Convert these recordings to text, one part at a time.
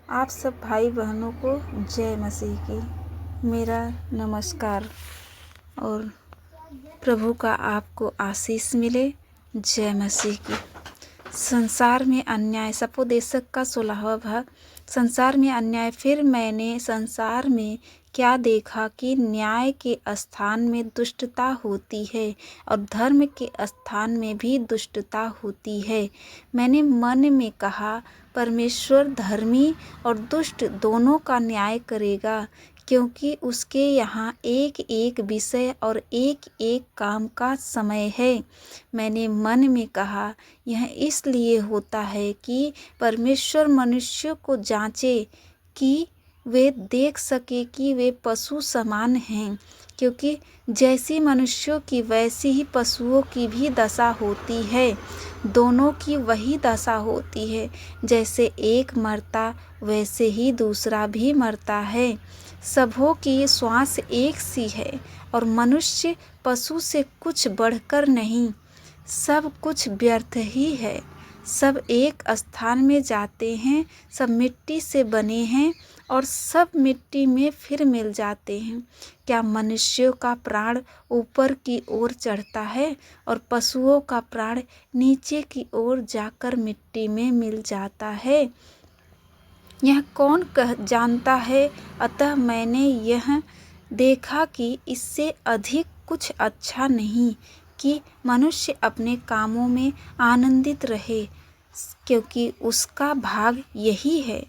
आप सब भाई बहनों को जय मसीह की मेरा नमस्कार और प्रभु का आपको आशीष मिले। जय मसीह की। संसार में अन्याय, सपोदेशक का 16वां भाग। संसार में अन्याय। फिर मैंने संसार में क्या देखा कि न्याय के स्थान में दुष्टता होती है और धर्म के स्थान में भी दुष्टता होती है। मैंने मन में कहा, परमेश्वर धर्मी और दुष्ट दोनों का न्याय करेगा, क्योंकि उसके यहाँ एक एक विषय और एक एक काम का समय है। मैंने मन में कहा, यह इसलिए होता है कि परमेश्वर मनुष्यों को जांचे कि वे देख सके कि वे पशु समान हैं, क्योंकि जैसी मनुष्यों की वैसी ही पशुओं की भी दशा होती है। दोनों की वही दशा होती है, जैसे एक मरता वैसे ही दूसरा भी मरता है। सबों की श्वास एक सी है और मनुष्य पशु से कुछ बढ़कर नहीं। सब कुछ व्यर्थ ही है, सब एक स्थान में जाते हैं, सब मिट्टी से बने हैं और सब मिट्टी में फिर मिल जाते हैं। क्या मनुष्यों का प्राण ऊपर की ओर चढ़ता है और पशुओं का प्राण नीचे की ओर जाकर मिट्टी में मिल जाता है? यह कौन जानता है? अतः मैंने यह देखा कि इससे अधिक कुछ अच्छा नहीं कि मनुष्य अपने कामों में आनंदित रहे, क्योंकि उसका भाग यही है।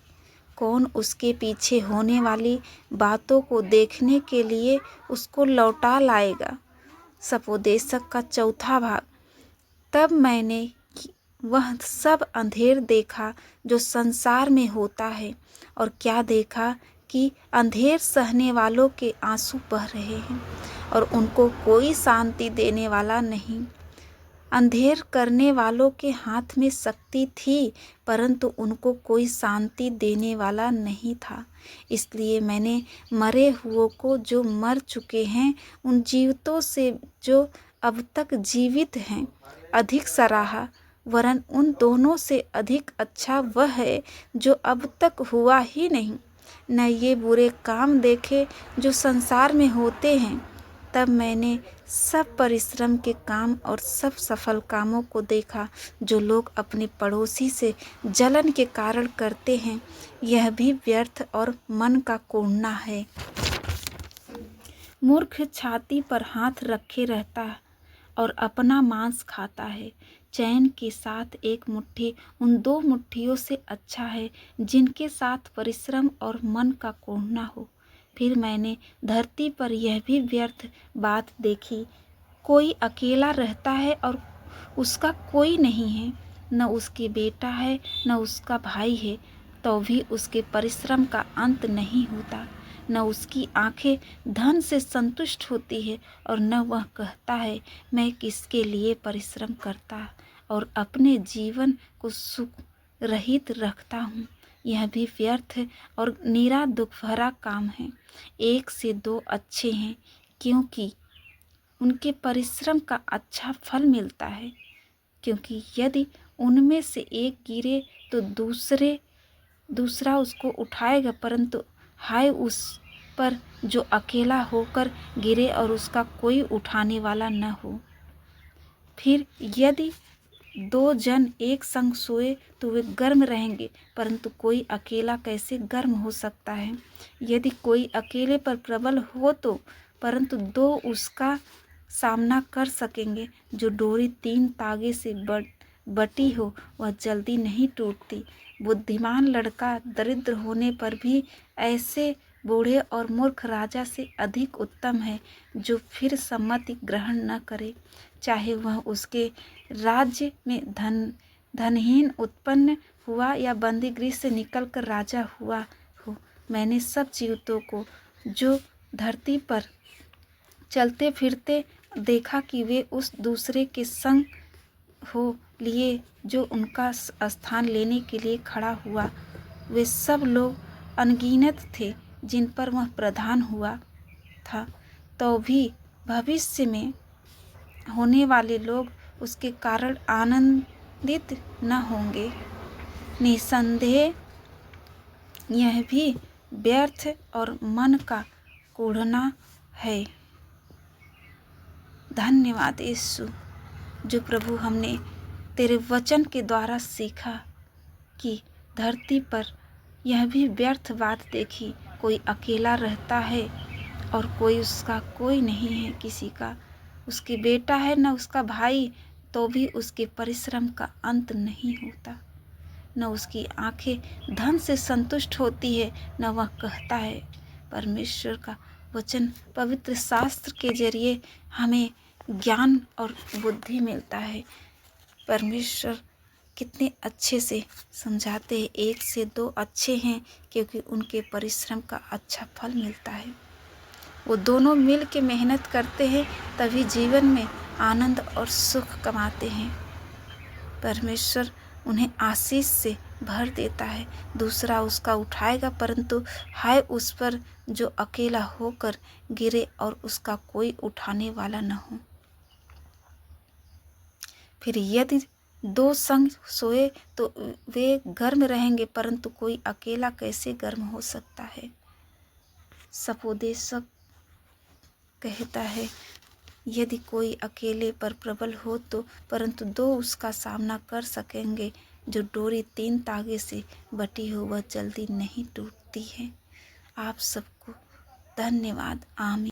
कौन उसके पीछे होने वाली बातों को देखने के लिए उसको लौटा लाएगा? सपोदेशक का 4वां भाग। तब मैंने वह सब अंधेर देखा जो संसार में होता है, और क्या देखा कि अंधेर सहने वालों के आंसू बह रहे हैं और उनको कोई शांति देने वाला नहीं। अंधेर करने वालों के हाथ में शक्ति थी, परंतु उनको कोई शांति देने वाला नहीं था। इसलिए मैंने मरे हुओं को जो मर चुके हैं, उन जीवितों से जो अब तक जीवित हैं, अधिक सराहा, वरन उन दोनों से अधिक अच्छा वह है जो अब तक हुआ ही नहीं। न ये बुरे काम देखे जो संसार में होते हैं। तब मैंने सब परिश्रम के काम और सब सफल कामों को देखा जो लोग अपने पड़ोसी से जलन के कारण करते हैं। यह भी व्यर्थ और मन का कोड़ना है। मूर्ख छाती पर हाथ रखे रहता है और अपना मांस खाता है। चैन के साथ एक मुट्ठी उन 2 मुट्ठियों से अच्छा है जिनके साथ परिश्रम और मन का कोड़ना हो। फिर मैंने धरती पर यह भी व्यर्थ बात देखी, कोई अकेला रहता है और उसका कोई नहीं है, न उसके बेटा है न उसका भाई है, तो भी उसके परिश्रम का अंत नहीं होता। न उसकी आंखें धन से संतुष्ट होती है और न वह कहता है, मैं किसके लिए परिश्रम करता और अपने जीवन को सुख रहित रखता हूँ। यह भी व्यर्थ और निरा दुख भरा काम है। 1 से 2 अच्छे हैं, क्योंकि उनके परिश्रम का अच्छा फल मिलता है। क्योंकि यदि उनमें से एक गिरे तो दूसरा उसको उठाएगा, परंतु हाय उस पर जो अकेला होकर गिरे और उसका कोई उठाने वाला न हो। फिर यदि 2 जन एक संग सोए तो वे गर्म रहेंगे, परंतु कोई अकेला कैसे गर्म हो सकता है? यदि कोई अकेले पर प्रबल हो तो, परंतु 2 उसका सामना कर सकेंगे। जो डोरी 3 तागे से बटी हो वह जल्दी नहीं टूटती। बुद्धिमान लड़का दरिद्र होने पर भी ऐसे बूढ़े और मूर्ख राजा से अधिक उत्तम है जो फिर सम्मति ग्रहण न करे, चाहे वह उसके राज्य में धनहीन उत्पन्न हुआ या बंदीगृह से निकलकर राजा हुआ हो। मैंने सब जीवितों को जो धरती पर चलते फिरते देखा कि वे उस दूसरे के संग हो लिए जो उनका स्थान लेने के लिए खड़ा हुआ। वे सब लोग अनगिनत थे जिन पर वह प्रधान हुआ था, तो भी भविष्य में होने वाले लोग उसके कारण आनंदित न होंगे। निसंदेह यह भी व्यर्थ और मन का कूढ़ना है। धन्यवाद यीशु, जो प्रभु हमने तेरे वचन के द्वारा सीखा कि धरती पर यह भी व्यर्थ बात देखी, कोई अकेला रहता है और कोई उसका कोई नहीं है, किसी का उसके बेटा है न उसका भाई, तो भी उसके परिश्रम का अंत नहीं होता। न उसकी आंखें धन से संतुष्ट होती है, न वह कहता है। परमेश्वर का वचन पवित्र शास्त्र के जरिए हमें ज्ञान और बुद्धि मिलता है। परमेश्वर कितने अच्छे से समझाते हैं। 1 से 2 अच्छे हैं क्योंकि उनके परिश्रम का अच्छा फल मिलता है। वो दोनों मिल के मेहनत करते हैं, तभी जीवन में आनंद और सुख कमाते हैं। परमेश्वर उन्हें आशीष से भर देता है। दूसरा उसका उठाएगा, परंतु हाय उस पर जो अकेला होकर गिरे और उसका कोई उठाने वाला न हो। फिर यदि 2 संग सोए तो वे गर्म रहेंगे, परंतु कोई अकेला कैसे गर्म हो सकता है। सपोदेशक कहता है, यदि कोई अकेले पर प्रबल हो तो, परंतु 2 उसका सामना कर सकेंगे। जो डोरी 3 तागे से बटी हो वह जल्दी नहीं टूटती है। आप सबको धन्यवाद। आमीन।